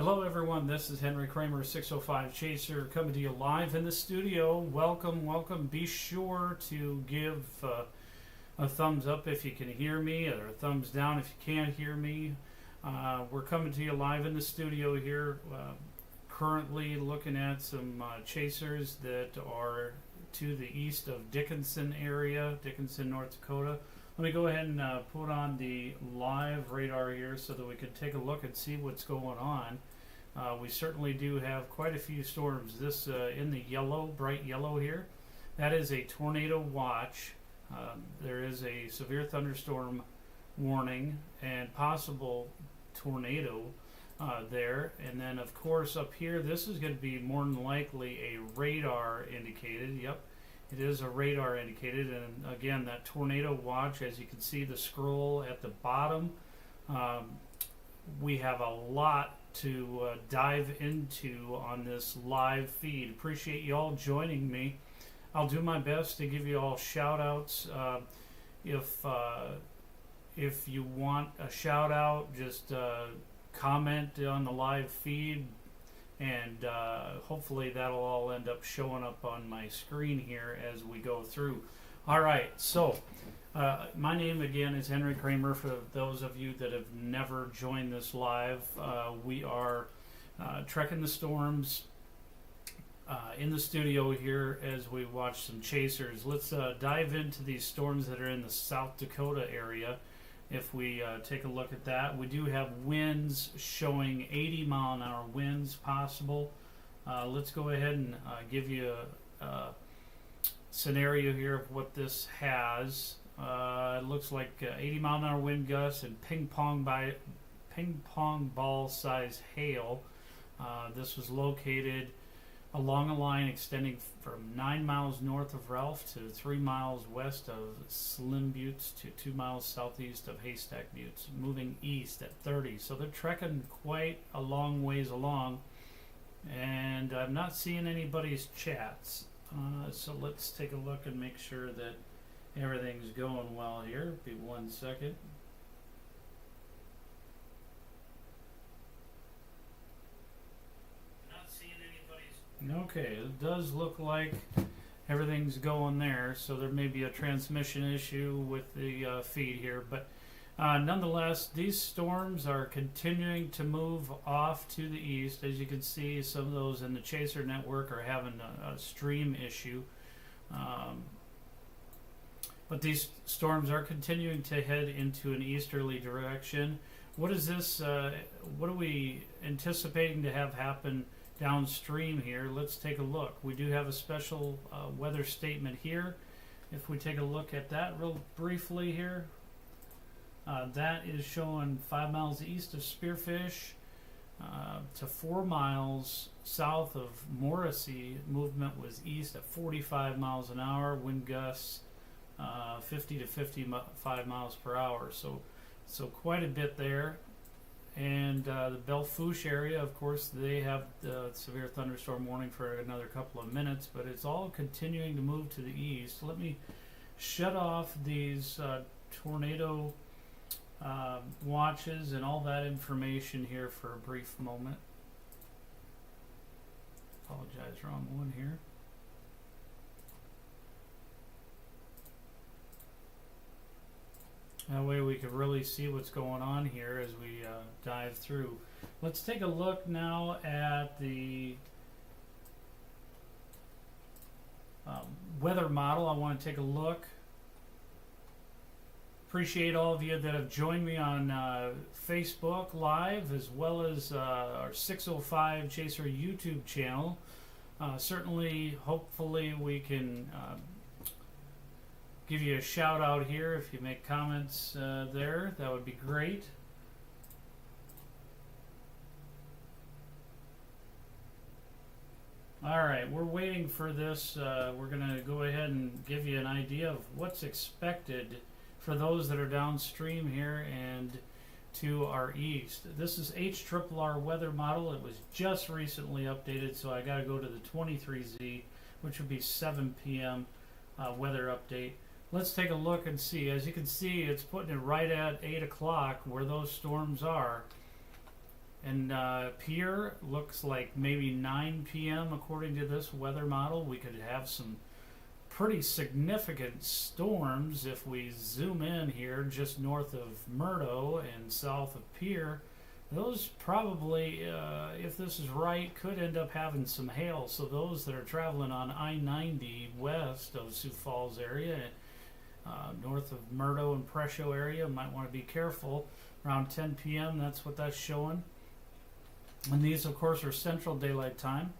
Hello everyone, this is Henry Kramer, 605 Chaser, coming to you live in the studio. Welcome, welcome. Be sure to give a thumbs up if you can hear me, or a thumbs down if you can't hear me. We're coming to you live in the studio here, currently looking at some chasers that are to the east of Dickinson area, Dickinson, North Dakota. Let me go ahead and put on the live radar here so that we can take a look and see what's going on. We certainly do have quite a few storms. This in the yellow, bright yellow here, that is a tornado watch. There is a severe thunderstorm warning and possible tornado there. And then of course up here, this is going to be more than likely a radar indicated. Yep. It is a radar indicated, and again, that tornado watch, as you can see the scroll at the bottom, we have a lot to dive into on this live feed. Appreciate you all joining me. I'll do my best to give you all shout outs. If you want a shout out, just comment on the live feed, and hopefully that'll all end up showing up on my screen here as we go through. All right, so my name again is Henry Kramer. For those of you that have never joined this live, we are trekking the storms in the studio here as we watch some chasers. Let's dive into these storms that are in the South Dakota area. If we take a look at that, we do have winds showing 80-mile-an-hour winds possible. Let's go ahead and give you a scenario here of what this has. It looks like 80-mile-an-hour wind gusts and ping pong ball size hail. This was located along a line extending from 9 miles north of Ralph to 3 miles west of Slim Buttes to 2 miles southeast of Haystack Buttes, moving east at 30. So they're trekking quite a long ways along, and I'm not seeing anybody's chats. So let's take a look and make sure that everything's going well here. Be 1 second. Okay, it does look like everything's going there, so there may be a transmission issue with the feed here, but nonetheless, these storms are continuing to move off to the east. As you can see, some of those in the Chaser network are having a stream issue, but these storms are continuing to head into an easterly direction. What is this? What are we anticipating to have happen downstream here? Let's take a look. We do have a special weather statement here. If we take a look at that real briefly here, that is showing 5 miles east of Spearfish to 4 miles south of Morrissey. Movement was east at 45 miles an hour. Wind gusts 50 to 55 miles per hour. So quite a bit there. And the Belfouche area, of course, they have the severe thunderstorm warning for another couple of minutes, but it's all continuing to move to the east. Let me shut off these tornado watches and all that information here for a brief moment. Apologize, wrong one here. That way we can really see what's going on here as we dive through. Let's take a look now at the weather model. I want to take a look. Appreciate all of you that have joined me on Facebook Live, as well as our 605 Chaser YouTube channel. Certainly, hopefully we can give you a shout out here if you make comments there. That would be great. Alright, we're waiting for this. We're going to go ahead and give you an idea of what's expected for those that are downstream here and to our east. This is HRRR weather model. It was just recently updated, so I got to go to the 23Z, which would be 7 p.m. Weather update. Let's take a look and see. As you can see, it's putting it right at 8 o'clock where those storms are. And Pier looks like maybe 9 p.m. according to this weather model. We could have some pretty significant storms if we zoom in here just north of Murdo and south of Pier. Those probably, if this is right, could end up having some hail. So those that are traveling on I-90 west of Sioux Falls area, north of Murdo and Presho area, might want to be careful. Around 10 p.m., that's what that's showing. And these, of course, are Central Daylight Time.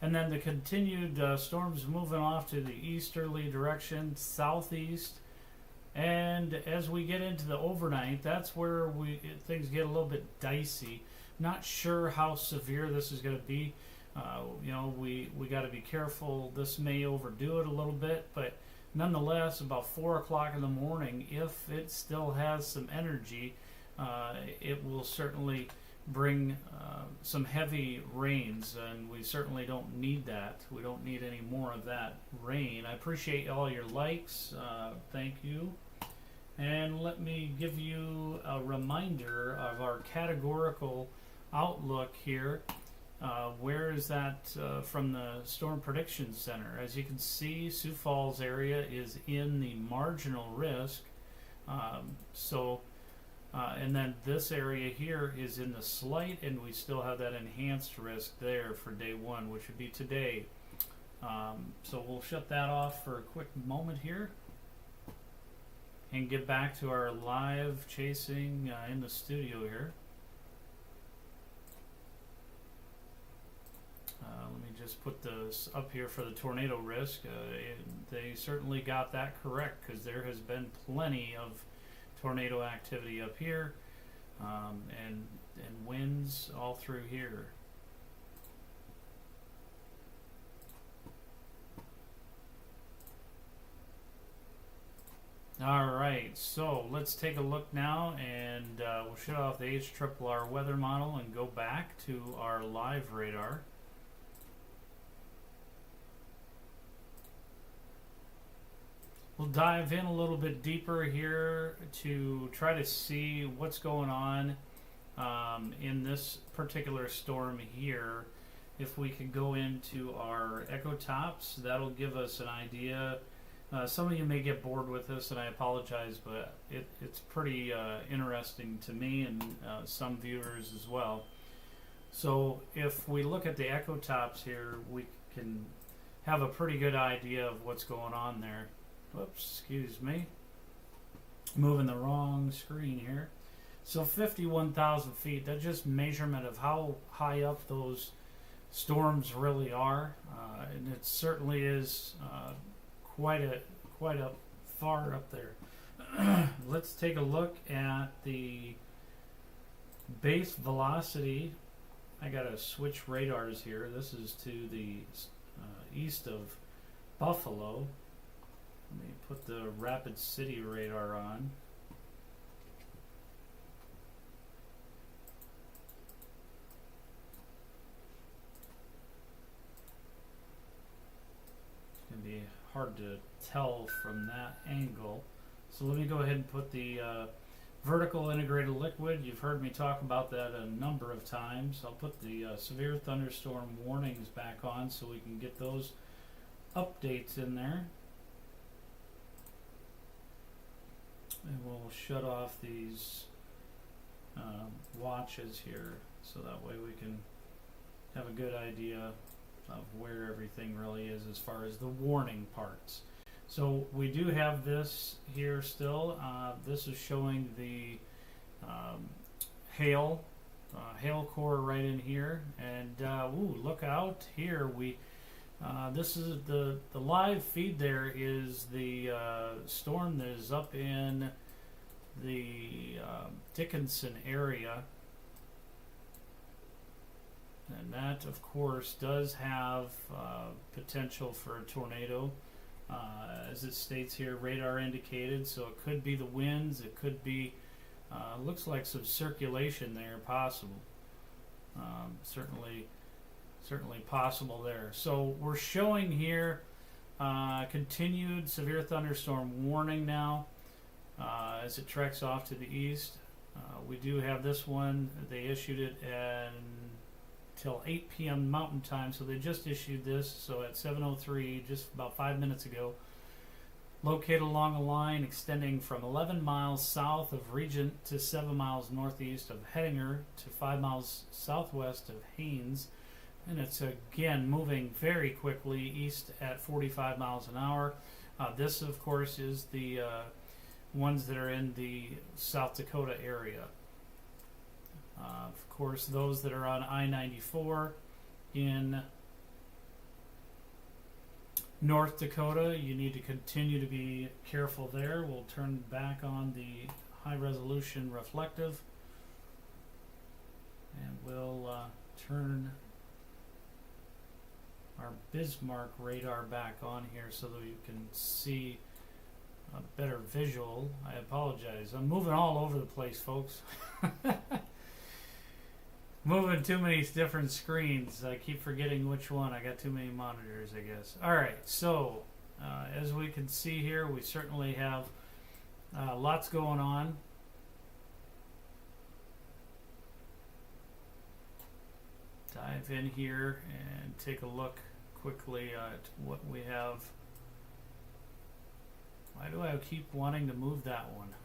And then the continued storms moving off to the easterly direction, southeast. And as we get into the overnight, that's where things get a little bit dicey. Not sure how severe this is going to be. We got to be careful. This may overdo it a little bit, but nonetheless, about 4 o'clock in the morning, if it still has some energy, it will certainly bring some heavy rains, and we certainly don't need that. We don't need any more of that rain. I appreciate all your likes. Thank you. And let me give you a reminder of our categorical outlook here. Where is that from the Storm Prediction Center? As you can see, Sioux Falls area is in the marginal risk. And then this area here is in the slight, and we still have that enhanced risk there for day one, which would be today. So we'll shut that off for a quick moment here and get back to our live chasing in the studio here. Let me just put this up here for the tornado risk. They certainly got that correct, because there has been plenty of tornado activity up here, and winds all through here. All right, so let's take a look now, and we'll shut off the HRRR weather model and go back to our live radar. We'll dive in a little bit deeper here to try to see what's going on in this particular storm here. If we could go into our Dakotas, that'll give us an idea. Some of you may get bored with this, and I apologize, but it's pretty interesting to me and some viewers as well. So if we look at the Dakotas here, we can have a pretty good idea of what's going on there. Whoops, excuse me. Moving the wrong screen here. So 51,000 feet, that's just measurement of how high up those storms really are. And it certainly is quite a far up there. Let's take a look at the base velocity. I gotta switch radars here. This is to the east of Buffalo. Let me put the Rapid City radar on. It's going to be hard to tell from that angle. So let me go ahead and put the vertical integrated liquid. You've heard me talk about that a number of times. I'll put the severe thunderstorm warnings back on so we can get those updates in there. And we'll shut off these watches here, so that way we can have a good idea of where everything really is as far as the warning parts. So we do have this here still. This is showing the hail core right in here, and look out here. This is the live feed. There is the storm that is up in the Dickinson area, and that of course does have potential for a tornado, as it states here, radar indicated. So it could be the winds, it could be looks like some circulation there possible. Certainly possible there. So we're showing here continued severe thunderstorm warning now as it treks off to the east. We do have this one. They issued it until 8 p.m. Mountain Time, so they just issued this. So at 7:03, just about 5 minutes ago, located along a line extending from 11 miles south of Regent to 7 miles northeast of Hettinger to 5 miles southwest of Haines. And it's again moving very quickly east at 45 miles an hour. This, of course, is the ones that are in the South Dakota area. Of course, those that are on I-94 in North Dakota, you need to continue to be careful there. We'll turn back on the high resolution reflective, and we'll turn our Bismarck radar back on here so that you can see a better visual. I apologize. I'm moving all over the place, folks. Moving too many different screens. I keep forgetting which one. I got too many monitors, I guess. Alright, so as we can see here, we certainly have lots going on. Dive in here and take a look quickly at what we have. Why do I keep wanting to move that one?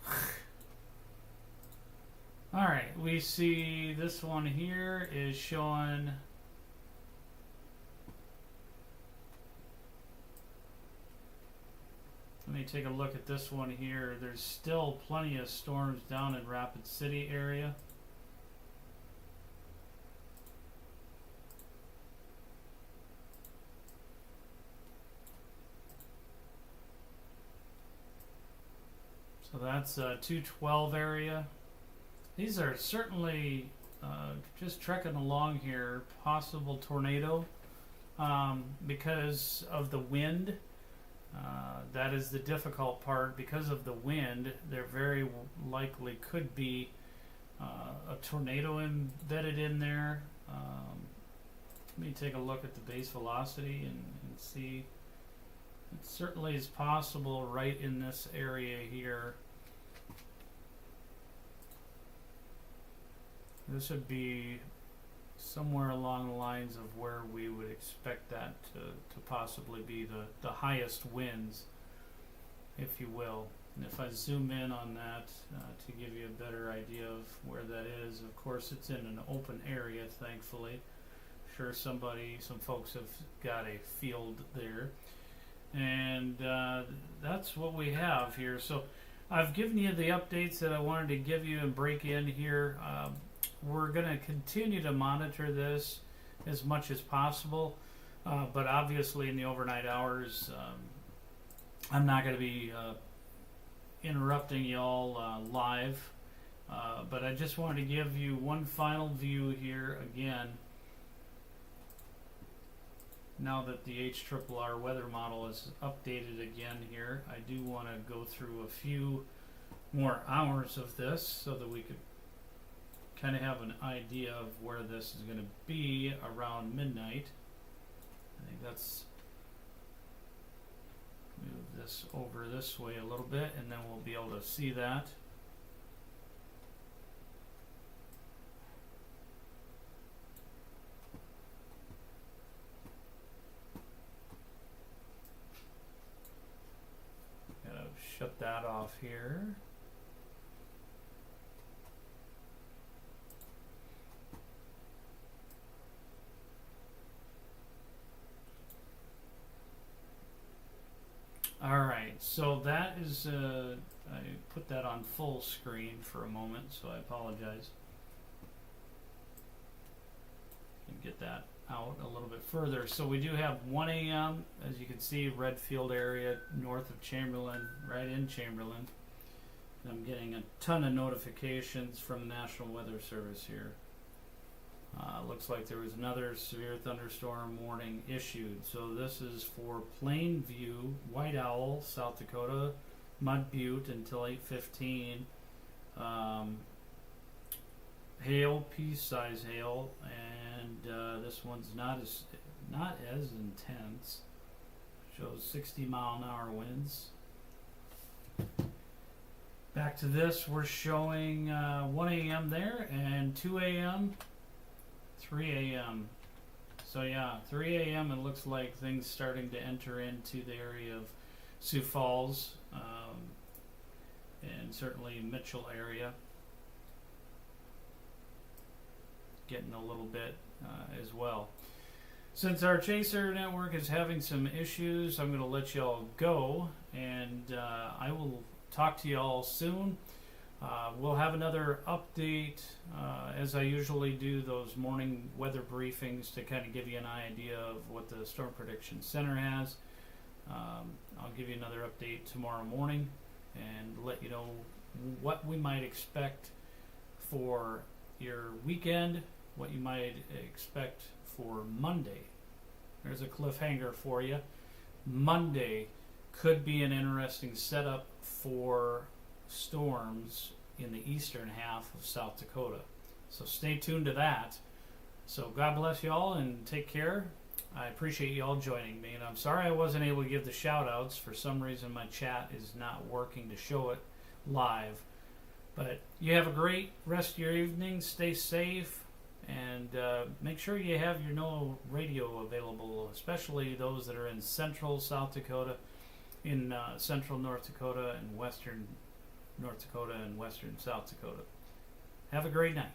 Alright, we see this one here is showing let me take a look at this one here. There's still plenty of storms down in Rapid City area. So that's 212 area. These are certainly just trekking along here, possible tornado because of the wind. That is the difficult part. Because of the wind, there very likely could be a tornado embedded in there. Let me take a look at the base velocity and see. It certainly is possible right in this area here. This would be somewhere along the lines of where we would expect that to possibly be the highest winds, if you will. And if I zoom in on that to give you a better idea of where that is, of course it's in an open area, thankfully. I'm sure some folks have got a field there. And that's what we have here. So I've given you the updates that I wanted to give you and break in here. We're going to continue to monitor this as much as possible, but obviously in the overnight hours I'm not going to be interrupting y'all live, but I just wanted to give you one final view here again. Now that the HRRR weather model is updated again here, I do want to go through a few more hours of this so that we could kind of have an idea of where this is going to be around midnight. I think that's, move this over this way a little bit and then we'll be able to see that. Shut that off here. Alright, so that is, I put that on full screen for a moment, so I apologize. And get that out a little bit further. So we do have 1 a.m. as you can see, Redfield area north of Chamberlain, right in Chamberlain. I'm getting a ton of notifications from the National Weather Service here. Looks like there was another severe thunderstorm warning issued. So this is for Plainview, White Owl, South Dakota, Mud Butte until 8:15. Hail, pea-size hail, and this one's not as intense. Shows 60-mile-an-hour winds. Back to this, we're showing 1 a.m. there and 2 a.m., 3 a.m. So yeah, 3 a.m. it looks like things starting to enter into the area of Sioux Falls and certainly Mitchell area. Getting a little bit as well. Since our Chaser network is having some issues, I'm going to let y'all go, and I will talk to y'all soon. We'll have another update, as I usually do, those morning weather briefings to kind of give you an idea of what the Storm Prediction Center has. I'll give you another update tomorrow morning and let you know what we might expect for your weekend, what you might expect for Monday. There's a cliffhanger for you. Monday could be an interesting setup for storms in the eastern half of South Dakota. So stay tuned to that. So God bless you all and take care. I appreciate you all joining me, and I'm sorry I wasn't able to give the shout outs. For some reason my chat is not working to show it live. But you have a great rest of your evening. Stay safe, and make sure you have your NOAA radio available, especially those that are in central South Dakota, in central North Dakota, and western North Dakota, and western South Dakota. Have a great night.